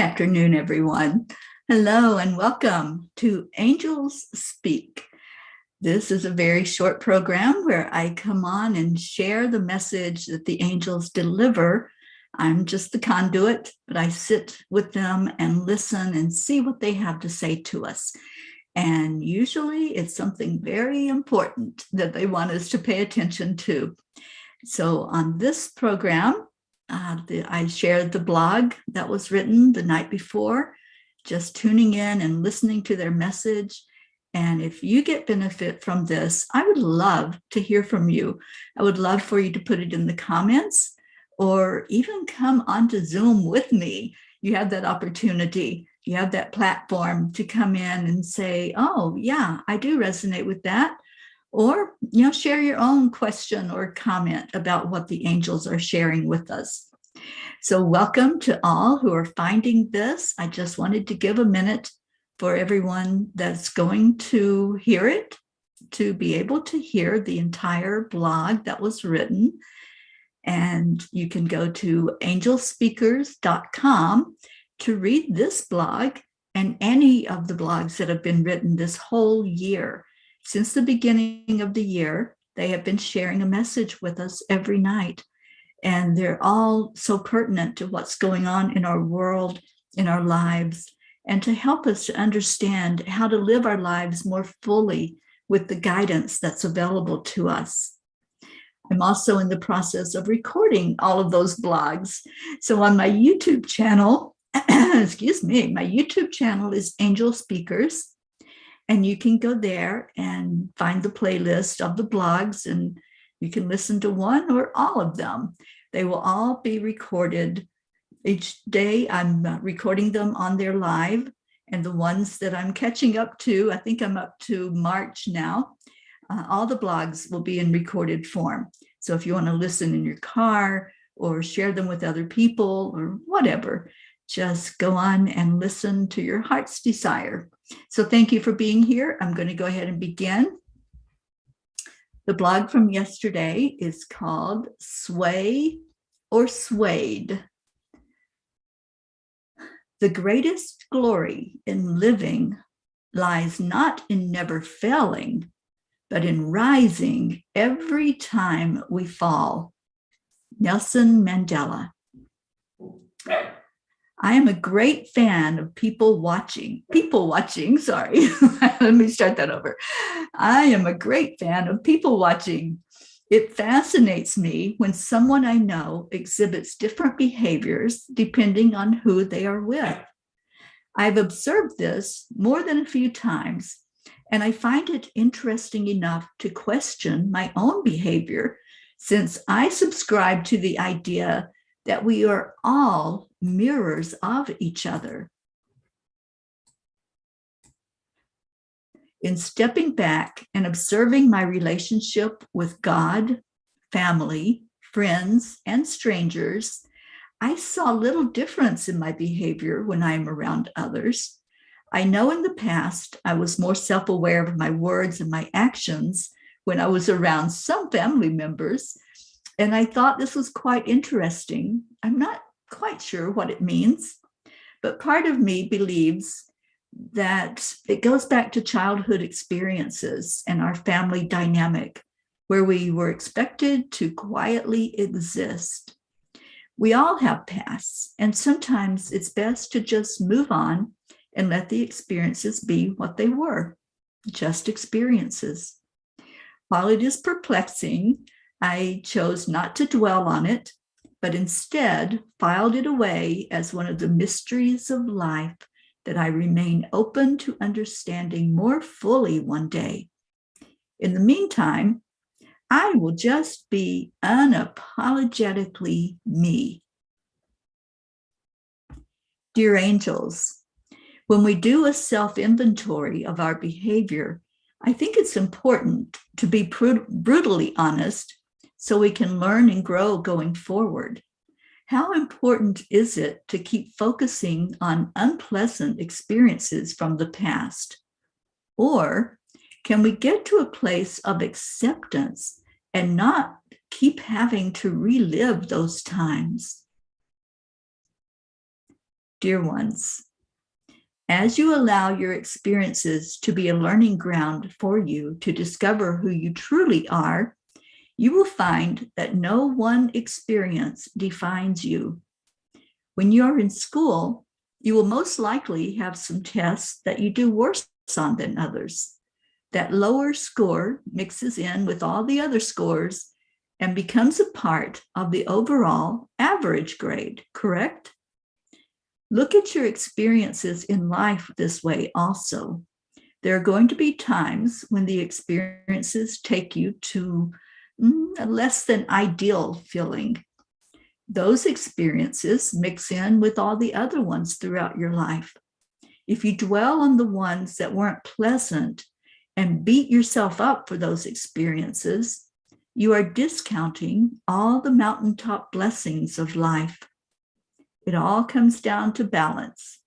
afternoon, everyone. Hello and welcome to Angels Speak. This is a very short program where I come on and share the message that the angels deliver. I'm just the conduit, but I sit with them and listen and see what they have to say to us. And usually it's something very important that they want us to pay attention to. So on this program, I shared the blog that was written the night before, just tuning in and listening to their message. And if you get benefit from this, I would love to hear from you. I would love for you to put it in the comments or even come onto Zoom with me. You have that opportunity. You have that platform to come in and say, oh, yeah, I do resonate with that. Or, share your own question or comment about what the angels are sharing with us. So welcome to all who are finding this. I just wanted to give a minute for everyone that's going to hear it, to be able to hear the entire blog that was written. And you can go to angelspeakers.com to read this blog and any of the blogs that have been written this whole year. Since the beginning of the year, they have been sharing a message with us every night. And they're all so pertinent to what's going on in our world, in our lives, and to help us to understand how to live our lives more fully with the guidance that's available to us. I'm also in the process of recording all of those blogs. So on my YouTube channel, my YouTube channel is Angel Speakers. And you can go there and find the playlist of the blogs, and you can listen to one or all of them. They will all be recorded each day. I'm recording them on their live, and the ones that I'm catching up to, I think I'm up to March now, all the blogs will be in recorded form. So if you want to listen in your car or share them with other people or whatever, just go on and listen to your heart's desire. So thank you for being here. I'm going to go ahead and begin. The blog from yesterday is called Sway or Swayed. The greatest glory in living lies not in never failing, but in rising every time we fall. Nelson Mandela. I am a great fan of people watching, sorry. Let me start that over. I am a great fan of people watching. It fascinates me when someone I know exhibits different behaviors depending on who they are with. I've observed this more than a few times, and I find it interesting enough to question my own behavior, since I subscribe to the idea that we are all mirrors of each other. In stepping back and observing my relationship with God, family, friends, and strangers, I saw little difference in my behavior when I am around others. I know in the past I was more self-aware of my words and my actions when I was around some family members, and I thought this was quite interesting. I'm not quite sure what it means, but part of me believes that it goes back to childhood experiences and our family dynamic, where we were expected to quietly exist. We all have pasts, and sometimes it's best to just move on and let the experiences be what they were, just experiences. While it is perplexing, I chose not to dwell on it, but instead filed it away as one of the mysteries of life that I remain open to understanding more fully one day. In the meantime, I will just be unapologetically me. Dear angels, when we do a self-inventory of our behavior, I think it's important to be brutally honest so we can learn and grow going forward. How important is it to keep focusing on unpleasant experiences from the past? Or can we get to a place of acceptance and not keep having to relive those times? Dear ones, as you allow your experiences to be a learning ground for you to discover who you truly are, you will find that no one experience defines you. When you're in school, you will most likely have some tests that you do worse on than others. That lower score mixes in with all the other scores and becomes a part of the overall average grade, correct? Look at your experiences in life this way also. There are going to be times when the experiences take you to a less than ideal feeling. Those experiences mix in with all the other ones throughout your life. If you dwell on the ones that weren't pleasant and beat yourself up for those experiences, you are discounting all the mountaintop blessings of life. It all comes down to balance.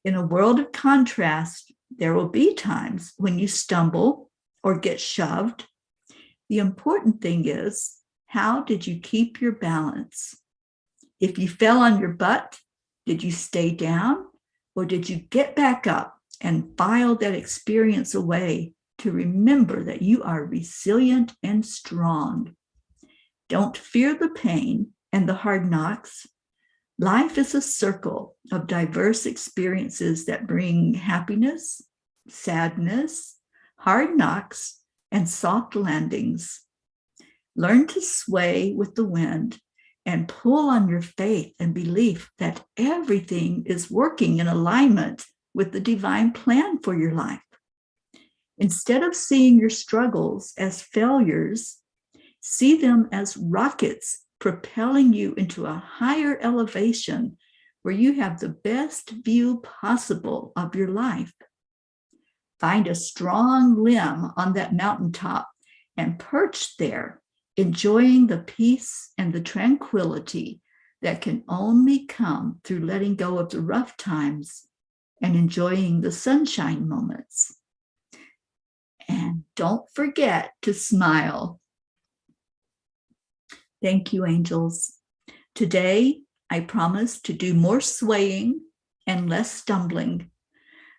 In a world of contrast, there will be times when you stumble or get shoved. The important thing is, how did you keep your balance? If you fell on your butt, did you stay down, or did you get back up and file that experience away to remember that you are resilient and strong? Don't fear the pain and the hard knocks. Life is a circle of diverse experiences that bring happiness, sadness, hard knocks, and soft landings. Learn to sway with the wind and pull on your faith and belief that everything is working in alignment with the divine plan for your life. Instead of seeing your struggles as failures, see them as rockets propelling you into a higher elevation where you have the best view possible of your life. Find a strong limb on that mountaintop and perch there, enjoying the peace and the tranquility that can only come through letting go of the rough times and enjoying the sunshine moments. And don't forget to smile. Thank you, angels. Today, I promise to do more swaying and less stumbling.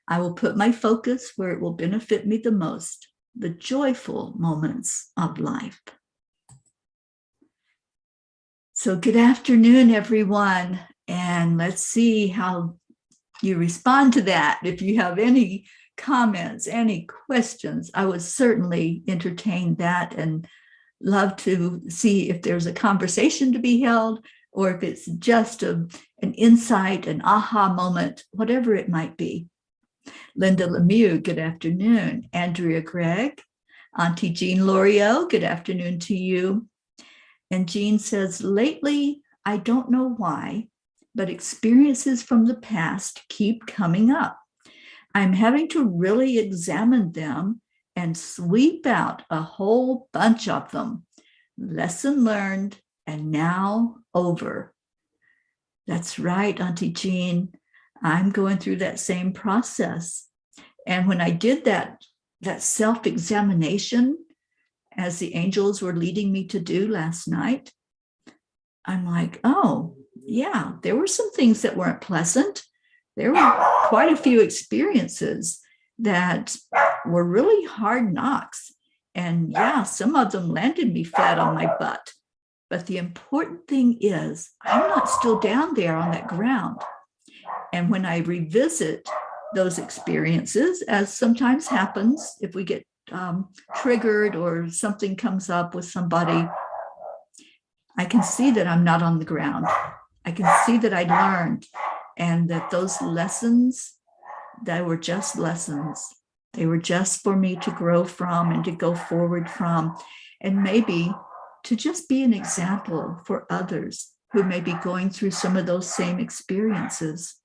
I will put my focus where it will benefit me the most, the joyful moments of life. So good afternoon, everyone. And let's see how you respond to that. If you have any comments, any questions, I would certainly entertain that and love to see if there's a conversation to be held, or if it's just an insight, an aha moment, whatever it might be. Linda Lemieux, good afternoon. Andrea Gregg, Auntie Jean Loriot, good afternoon to you. And Jean says, lately, I don't know why, but experiences from the past keep coming up. I'm having to really examine them and sweep out a whole bunch of them. Lesson learned and now over. That's right, Auntie Jean. I'm going through that same process. And when I did that self-examination, as the angels were leading me to do last night, I'm like, oh, yeah, there were some things that weren't pleasant. There were quite a few experiences that were really hard knocks. And yeah, some of them landed me flat on my butt. But the important thing is, I'm not still down there on that ground. And when I revisit those experiences, as sometimes happens if we get triggered or something comes up with somebody, I can see that I'm not on the ground. I can see that I learned, and that those lessons, they were just lessons. They were just for me to grow from and to go forward from, and maybe to just be an example for others who may be going through some of those same experiences.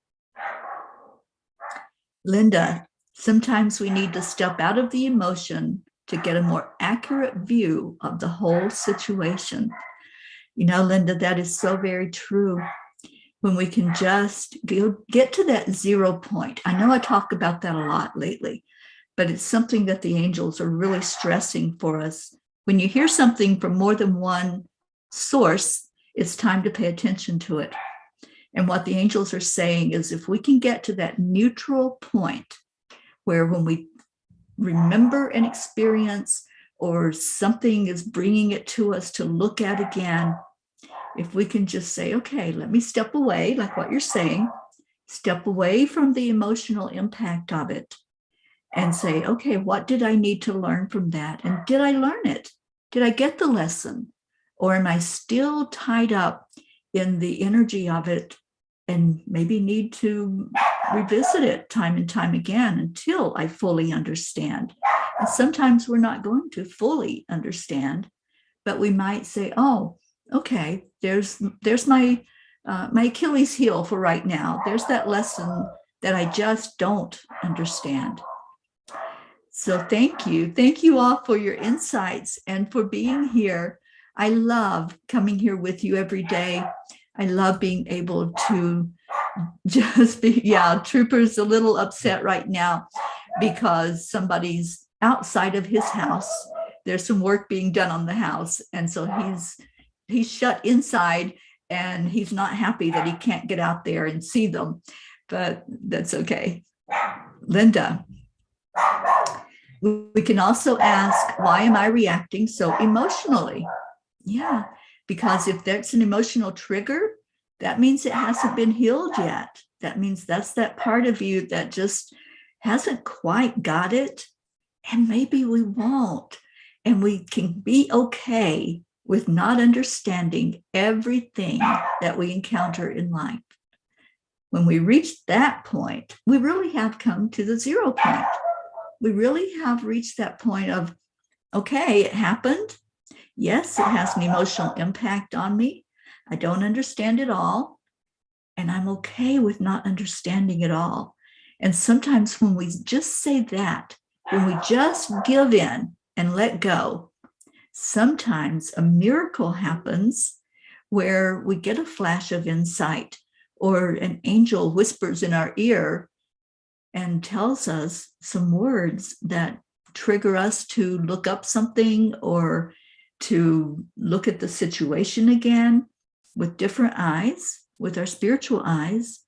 Linda, sometimes we need to step out of the emotion to get a more accurate view of the whole situation. You know, Linda, that is so very true. When we can just get to that 0 point. I know I talk about that a lot lately, but it's something that the angels are really stressing for us. When you hear something from more than one source, it's time to pay attention to it. And what the angels are saying is if we can get to that neutral point where when we remember an experience or something is bringing it to us to look at again, if we can just say, okay, let me step away, like what you're saying, step away from the emotional impact of it and say, okay, what did I need to learn from that? And did I learn it? Did I get the lesson? Or am I still tied up in the energy of it and maybe need to revisit it time and time again until I fully understand? And sometimes we're not going to fully understand, but we might say, oh, okay, there's my my Achilles heel for right now. There's that lesson that I just don't understand. So thank you. Thank you all for your insights and for being here. I love coming here with you every day. I love being able to just be, yeah, Trooper's a little upset right now because somebody's outside of his house. There's some work being done on the house. And so he's shut inside and he's not happy that he can't get out there and see them, but that's okay. Linda, we can also ask, why am I reacting so emotionally? Yeah, because if that's an emotional trigger, that means it hasn't been healed yet. That means that's that part of you that just hasn't quite got it. And maybe we won't. And we can be okay with not understanding everything that we encounter in life. When we reach that point, we really have come to the 0 point. We really have reached that point of, okay, it happened. Yes, it has an emotional impact on me. I don't understand it all. And I'm okay with not understanding it all. And sometimes when we just say that, when we just give in and let go, sometimes a miracle happens where we get a flash of insight or an angel whispers in our ear and tells us some words that trigger us to look up something or to look at the situation again with different eyes, with our spiritual eyes,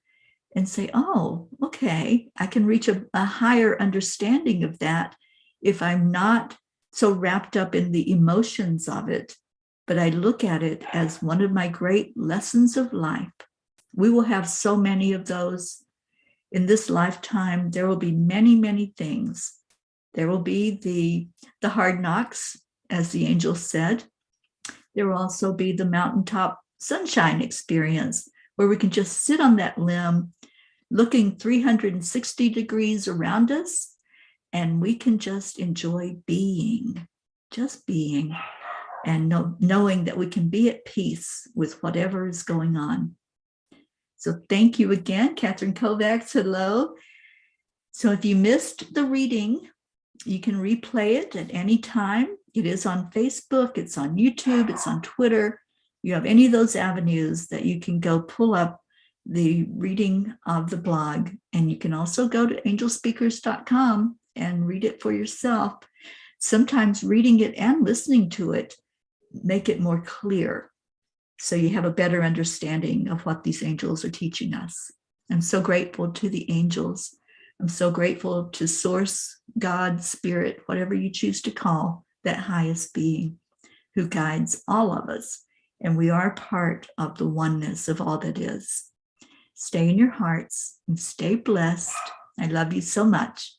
and say, oh, okay, I can reach a higher understanding of that if I'm not so wrapped up in the emotions of it, but I look at it as one of my great lessons of life. We will have so many of those in this lifetime. There will be many, many things. There will be the hard knocks, as the angel said. There will also be the mountaintop sunshine experience where we can just sit on that limb looking 360 degrees around us, and we can just enjoy being, just being, and knowing that we can be at peace with whatever is going on. So thank you again, Catherine Kovacs. Hello. So if you missed the reading, you can replay it at any time. It is on Facebook, it's on YouTube, it's on Twitter. You have any of those avenues that you can go pull up the reading of the blog. And you can also go to angelspeakers.com and read it for yourself. Sometimes reading it and listening to it make it more clear, so you have a better understanding of what these angels are teaching us. I'm so grateful to the angels. I'm so grateful to Source, God, Spirit, whatever you choose to call that highest being who guides all of us. And we are part of the oneness of all that is. Stay in your hearts and stay blessed. I love you so much.